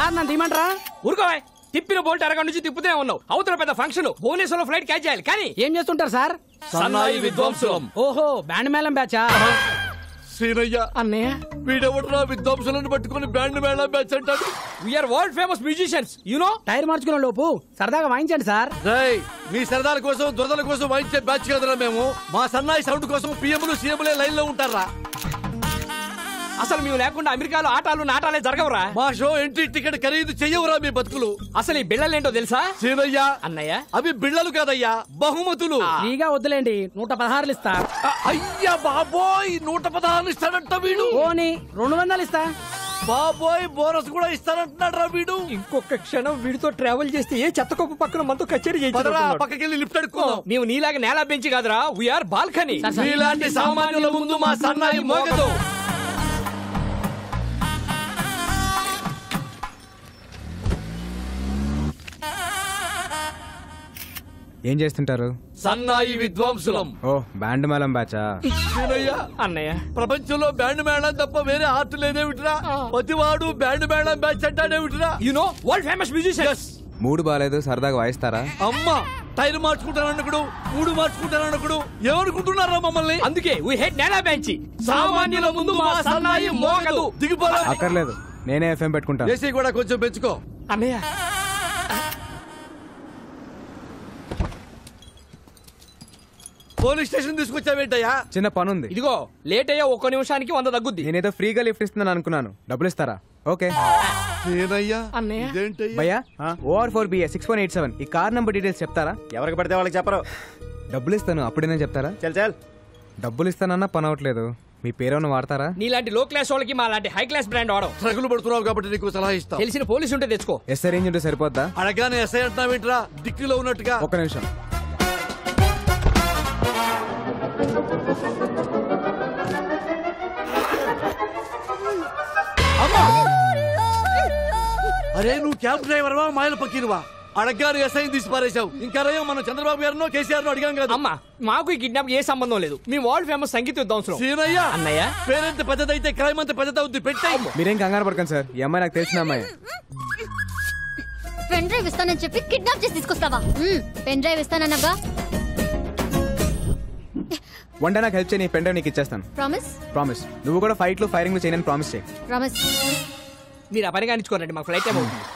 Sir నన్ను తీయమంటారా? ఊరుకోవాయ్. తిప్పిన bolt అరగంట నుంచి తిప్పుతూనే ఉన్నావు. అవతల పెద్ద ఫంక్షన్, భువనేశ్వరంలో ఫ్లైట్ క్యాచ్ చేయాలి. కానీ ఏం చేస్తుంటారు సార్? సన్నాయి విద్వాంసులం. ఓహో, బ్యాండ్ మేళం బ్యాచా? సీనయ్య అన్నయ్య, వీడెవడరా విద్వాంసులను పట్టుకుని బ్యాండ్ మేళం బ్యాచ్ అంటాడు? We are world famous musicians you know. Tyre మార్చుకునే లోపు సరదాగా వాయించండి సార్. రేయ్, మీ సరదాల కోసం దురదల కోసం వాయించే బ్యాచ్ కదరా మేము. మా సన్నాయి సౌండ్ కోసం పిఎంలు సీఎంలే లైన్ లో ఉంటారా? అసలు మేము లేకుండా అమెరికాలో ఆటాలు నాటాలే జరగవురా. మా షో ఎంట్రీ టికెట్ ఖరీదు చెయ్యవురా మీ బతుకులు. అసలు ఈ బిళ్ళలేంటో తెలుసా సీనయ్య? అన్నయ్య, అవి బిళ్ళలు కాదయ్యా, బహుమతులు. ఫ్రీగా వద్దులేండి, 116 ఇస్తా. అయ్యా బాబోయ్, 116 ఇస్తాడంట వీడు. ఓని 200 ఇస్తా. బాబోయ్, బోనస్ కూడా ఇస్తానంటున్నాడు రా వీడు. ఇంకొక క్షణం వీడితో ట్రావెల్ చేస్తే ఏ చెత్తకొప్పు పక్కన మనతో కచేరీ పదరా, పక్కకెళ్ళి లిఫ్ట్ అడుక్కుందాం. మేము నీలాగా నేల బెంచి కాదురా, వీఆర్ బాల్కనీ. మీలాంటి సామాన్యుల ముందు మా సన్నాయి మోగదు. ఏం చేస్తుంటారు? సన్నాయి విద్వాంసులం. ఓ, బ్యాండ్ మేళం బ్యాచా? అన్నయ్య, ప్రపంచంలో బ్యాండ్ మేళం తప్ప వేరే ఆర్ట్ లేదేమిట్రా? ప్రతివాడు బ్యాండ్ మేళం బ్యాచ్ అంటాడేమిట్రా? You know world famous musicians. మూడు బాలేదు, సరదాగా వాయిస్తారా? అమ్మా, టైర్ మార్చుకుంటానన్నకుడు, మూడు మార్చుకుంటానన్నకుడు ఏమనుకుంటున్నారా మమ్మల్ని? అందుకే వి హేట్ నేల బెంచి. సామాన్యుల ముందు మా సన్నాయి మోగదు. దిగిపోరా. అక్కర్లేదు, నేనే ఎఫ్ఎం పెట్టుకుంటాను. ఏసీ కూడా కొంచెం పెంచుకో. అన్నయ్య, పోలీస్ స్టేషన్ తీసుకొచ్చావేంటయ్యా? చిన్న పనుంది. ఇదిగో లేట్ అయ్యా, 1 నిమిషానికి 100 తగ్గుద్ది. నేనేదో ఫ్రీగా లిఫ్ట్ ఇస్తున్నాను అనుకున్నాను. డబ్బులు ఇస్తారా? ఓకే. అన్నయ్య, భయ్యా, OR4BA 6187 ఈ కార్ నంబర్ డీటెయిల్స్ చెప్తారా? ఎవరికి పడితే వాళ్ళకి చెప్పరు. డబ్బులు ఇస్తాను, అప్పుడేనా చెప్తారా? చల్ డబ్బులు ఇస్తానన్నా పని అవట్లేదు. మీ పేరేమన్నా వాడతారా? నీలాంటి లో క్లాస్ వాళ్ళకి మా లాంటి హై క్లాస్ బ్రాండ్ వాడడం. ట్రగులు పడుతున్నావు కాబట్టి నీకు సలహా ఇస్తా. తెలిసిన పోలీసు ఉంటే తెచ్చుకో. ఎస్ఐ రేంజ్ ఉంటే సరిపోద్దా? అడగానే ఎస్ఐ అంటున్నావేంట్రా, డిక్కీలో ఉన్నట్టుగా? ఒక్క నిమిషం. అరే, నువ్వు క్యాబ్ డ్రైవర్వా మాయల పక్కీరువా? అడగారు ఎస్ఐ తీసి పారేశావు. ఇంకా రయ్యో, మనం చంద్రబాబు గారినో కేసీఆర్ నో అడిగాం కదా. అమ్మా, మాకు ఈ కిడ్నాప్ ఏ సంబంధం లేదు. మీ వరల్డ్ ఫేమస్ సంగీత విద్వాంసులు. సీనయ్య, అన్నయ్య, పేరెంత పెద్దదైతే క్రైమ్ అంత పెద్దదవుద్ది. పెట్టాయి. మీరేం కంగారు పడకండి సార్, ఈ అమ్మాయి నాకు తెలిసిన అమ్మాయి. పెన్ డ్రైవ్ ఇస్తానని చెప్పి కిడ్నాప్ చేసి తీసుకొస్తావా? పెన్ డ్రైవ్ ఇస్తానన్నగా. వన్ డే నాకు హెల్ప్ చేయి, పెన్ డ్రైవ్ నీకు ఇచ్చేస్తాను. ప్రామిస్. నువ్వు కూడా ఫైట్లు ఫైరింగ్లు చేయని ప్రామిస్ చేయి. మీరు ఆ పని కానిచ్చుకోరండి, మాకు ఫ్లైట్ టైం అవుతుంది.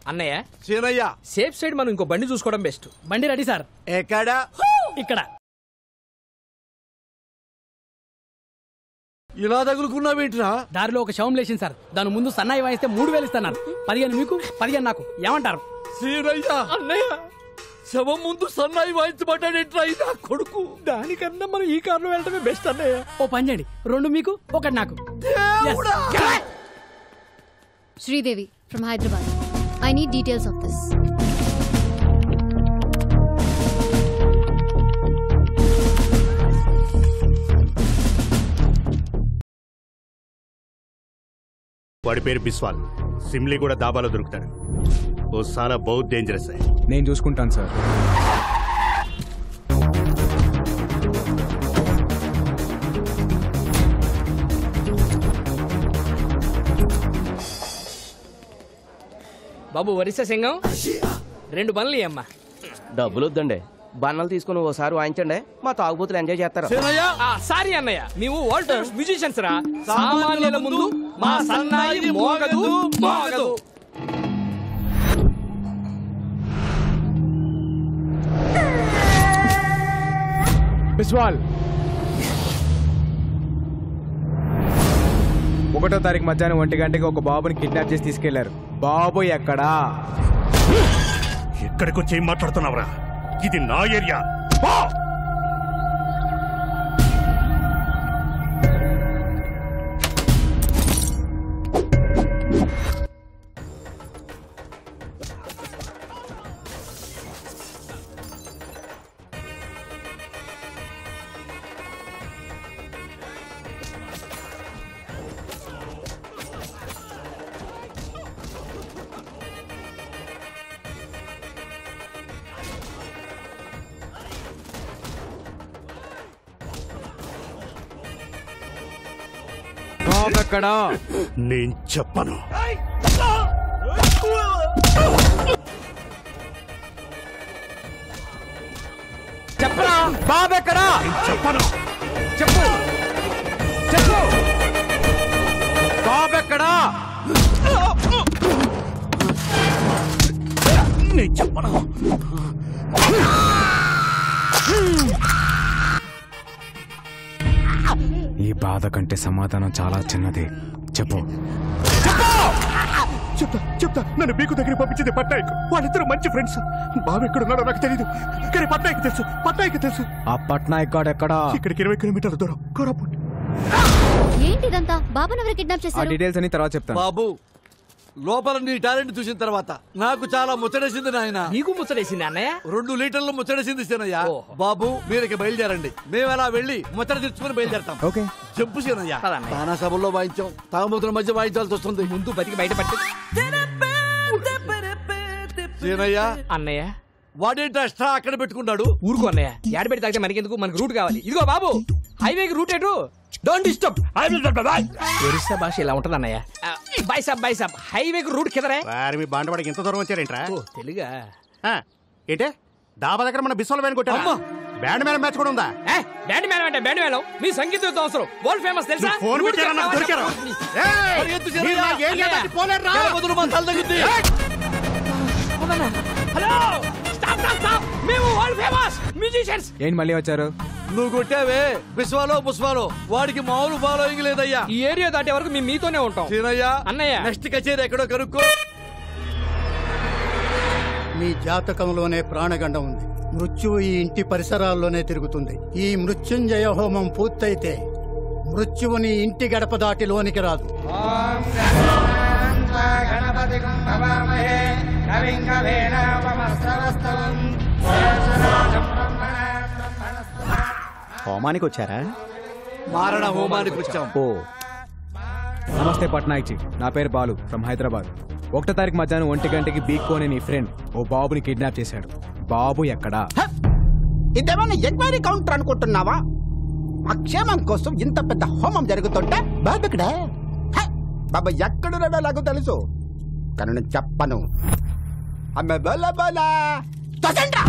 అన్నయ్య, సీనయ్య, సేఫ్ సైడ్ మనం ఇంకో బండి చూసుకోవడం బెస్ట్. బండి రెడీ సార్. ఎక్కడా? ఇక్కడ. ఇలా తగులుకున్నావేంట్రా? దారిలో ఒక శవం లేచింది సార్. దాని ముందు సన్నాయి వాయిస్తే 3000 ఇస్తాను. 15 మీకు, 15 నాకు. ఏమంటారు? సీనయ్య, అన్నయ్య, శవం ముందు సన్నాయి వాయించబడ్డాడేంట్రా ఈ నా కొడుకు? దానికన్నా మనం ఈ కారులో వెళ్ళడమే బెస్ట్ అన్నయ్య. ఓ పని చేయండి, 2 మీకు, 1 నాకు. Sridevi from Hyderabad. I need details of this. వాడి పేరు బిస్వాల్. సిమ్లీ కూడా దాబాలో దొరుకుతాడు. ఓ సాలా బహుత్ డేంజరస్. నేను చూసుకుంటాను సార్. బాబు వరిస సింగం 2 బండ్లు అమ్మా. డబ్బులు వద్దండి, బన్నలు తీసుకుని ఓసారి వాయించండి, మా తాగుబోతులు ఎంజాయ్ చేస్తారు. సారీ అన్నయ్య, మేము వరల్డ్ ఫేమస్ మ్యూజిషియన్స్ రా. సామాన్యుల ముందు మా సన్నాయి మోగదు మోగదు. బిస్వాల్, 1వ తారీఖు మధ్యాహ్నం 1 గంటకి ఒక బాబుని కిడ్నాప్ చేసి తీసుకెళ్లారు. బాబు ఎక్కడా? ఎక్కడికి వచ్చి ఏం మాట్లాడుతున్నావురా? ఇది నా ఏరియా. బాబు ఎక్కడా? నేను చెప్పను. చెప్పరా బాబు ఎక్కడా? చెప్పను. చెప్పు చెప్పు బాబు ఎక్కడా? నేను చెప్పను. ఈ బాధ కంటే సమాధానం చాలా చిన్నది. చెప్పు. చెప్తా. నన్ను మీకు దగ్గర పంపించింది పట్నాయక్. వాళ్ళిద్దరు మంచి ఫ్రెండ్స్. బాబు ఎక్కడున్నాడో నాకు తెలీదు, కానీ పట్నాయక్ తెలుసు. ఆ పట్నాయక్ గాడు ఎక్కడా? ఇక్కడికి 20 కిలోమీటర్ల దూరం, కోరాపుట్. ఏంటిదంతా? బాబాను ఎవరు కిడ్నాప్ ఆ చేశారు? డీటెయిల్స్ అని తర్వాత చెప్తాను. బాబు, లోపల నీ టాలెంట్ చూసిన తర్వాత నాకు చాలా ముచ్చటేసింది నాయన. నీకు ముచ్చటేసింది అన్నయ్య? 2 లీటర్లు ముచ్చటేసింది సీనయ్య. బాబు మీరు బయలుదేరండి, మేము అలా వెళ్ళి ముచ్చట తెచ్చుకుని బయలుదేరతాం. ఓకే. చెప్పు సీనయ్య. పదన్నయ్య. తానా సభల్లో వాయించాం, తాగుమూతుల మధ్య వాయించాల్సి వస్తుంది. ముందు బతికి బయట పట్టి. సీనయ్య, అన్నయ్య వాడేంటి అష్ట అక్కడ పెట్టుకున్నాడు? ఊరుకో అన్నయ్య, ఏడబెట్టి తాగితే మనకెందుకు, మనకు రూట్ కావాలి. ఇదిగో బాబు, హైవేకి రూట్ ఎటు? Don't disturb. ఒరిస్సా భాష ఇలా ఉంటది అన్నయ్య. బై సాబ్ హైవేకి రూట్ కిదరే. వారి మీ బాండవాడికి ఎంత దూరం వచ్చారేంట్రా? ఓ తెలుగా? ఏంటే డాబా దగ్గర మన బిస్వల్ వ్యాన్ కొట్టారు. బ్యాండ్ మేళం మ్యాచ్ కూడా ఉందా? బ్యాండ్ మేళం అంటే బ్యాండ్ మేళం మీ సంగీతం అవసరం. వరల్డ్ ఫేమస్ తెలుసా? ఫోన్ పెట్టారా? నాకు దొరికారా? పరిగెత్తు సీనయ్య. జర వదులు, మా తల తగ్గుద్ది. Hello, stop. మేము వరల్డ్ ఫేమస్ మ్యూజిషియన్స్. ఏంటి మళ్ళీ వచ్చారు? నువ్వు కొట్టావే బిస్వాలో పుష్పాలో, వాడికి మామూలు ఫాలోయింగ్ లేదయ్యా. ఈ ఏరియా దాటే వరకు మేము మీతోనే ఉంటాం. సీనయ్య, అన్నయ్య. నెక్స్ట్ కచేరీ ఎక్కడో కనుక్కో. మీ జాతకంలోనే ప్రాణగండం ఉంది. మృత్యువు ఈ ఇంటి పరిసరాల్లోనే తిరుగుతుంది. ఈ మృత్యుంజయ హోమం పూర్తయితే మృత్యువుని ఇంటి గడప దాటి లోనికి రాదు. హోమానికి వచ్చారా? మారణ హోమానికి వచ్చాం. ఓ నమస్తే పట్నాయక్ జీ, నా పేరు బాలు ఫ్రమ్ హైదరాబాద్. 1వ తారీఖు మధ్యాహ్నం 1 గంటకి బీక్కో అనే నీ ఫ్రెండ్ ఓ బాబుని కిడ్నాప్ చేశాడు. బాబు ఎక్కడా? ఇదేమన్నా ఎంక్వైరీ కౌంటర్ అనుకుంటున్నావా? మా క్షేమం కోసం ఇంత పెద్ద హోమం జరుగుతుంటే బాబు ఇక్కడ. బాబా ఎక్కడున్నాడో నాకు తెలుసు, కానీ నేను చెప్పను. అమ్మ బల బల తొసండ్రా.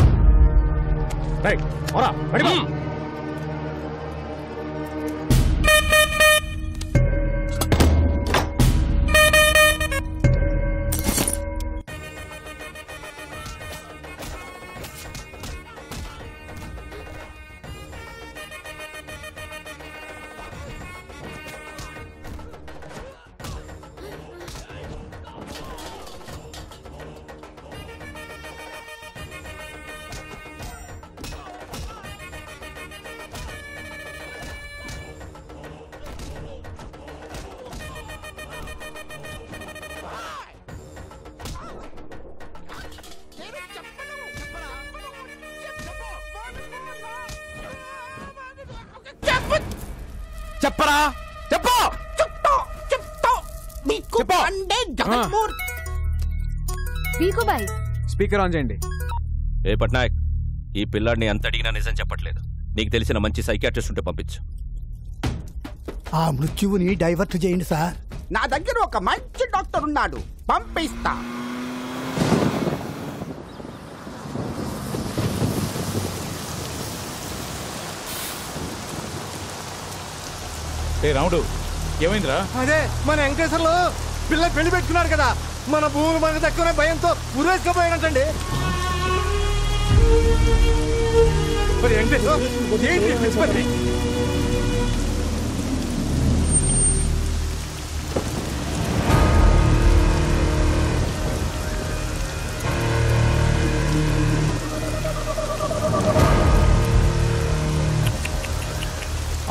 చెప్పరా? చెప్పు. బీకుబాయ్ స్పీకర్ ఆన్ చేయండి. ఏ పట్నాయక్, ఈ పిల్లాడిని ఎంత అడిగినా నిజం చెప్పట్లేదు. నీకు తెలిసిన మంచి సైకియాట్రిస్ట్ ఉంటే పంపించు. ఆ మృత్యువుని డైవర్ట్ చేయండి సార్. నా దగ్గర ఒక మంచి డాక్టర్ ఉన్నాడు, పంపిస్తా. రాముడు, ఏమైందిరా? అదే మన వెంకటేశ్వర్లు పిల్ల పెళ్లి పెట్టుకున్నాడు కదా, మన భూమి మనకు దక్కునే భయంతో ఉరేసుకపోయాడంటండి. మరి వెంకటేశ్వర ఏంటి పిచ్చిపని?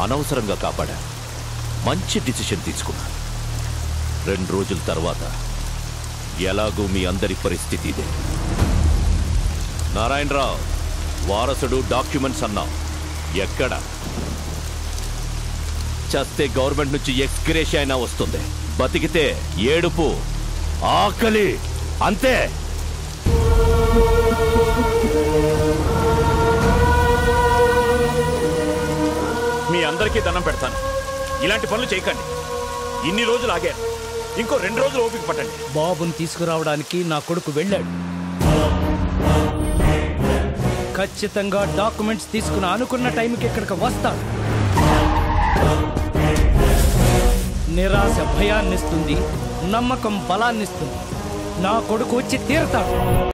అనవసరంగా కాపాడా. మంచి డిసిషన్ తీసుకున్నా. 2 రోజుల తర్వాత ఎలాగూ మీ అందరి పరిస్థితి ఇదే. నారాయణరావు వారసుడు, డాక్యుమెంట్స్ అన్నావు, ఎక్కడ? చస్తే గవర్నమెంట్ నుంచి ఎక్స్గ్రేషియా అయినా వస్తుంది, బతికితే ఏడుపు, ఆకలి, అంతే. మీ అందరికీ దండం పెడతాను, ఇలాంటి పనులు చేయకండి. ఇన్ని రోజులు ఆగారు, ఇంకో 2 రోజులు ఓపిక పట్టండి. బాబుని తీసుకురావడానికి నా కొడుకు వెళ్ళాడు. ఖచ్చితంగా డాక్యుమెంట్స్ తీసుకుని అనుకున్న టైంకి ఇక్కడికి వస్తాడు. నిరాశ భయాన్నిస్తుంది, నమ్మకం బలాన్నిస్తుంది. నా కొడుకు వచ్చి తీరతాడు.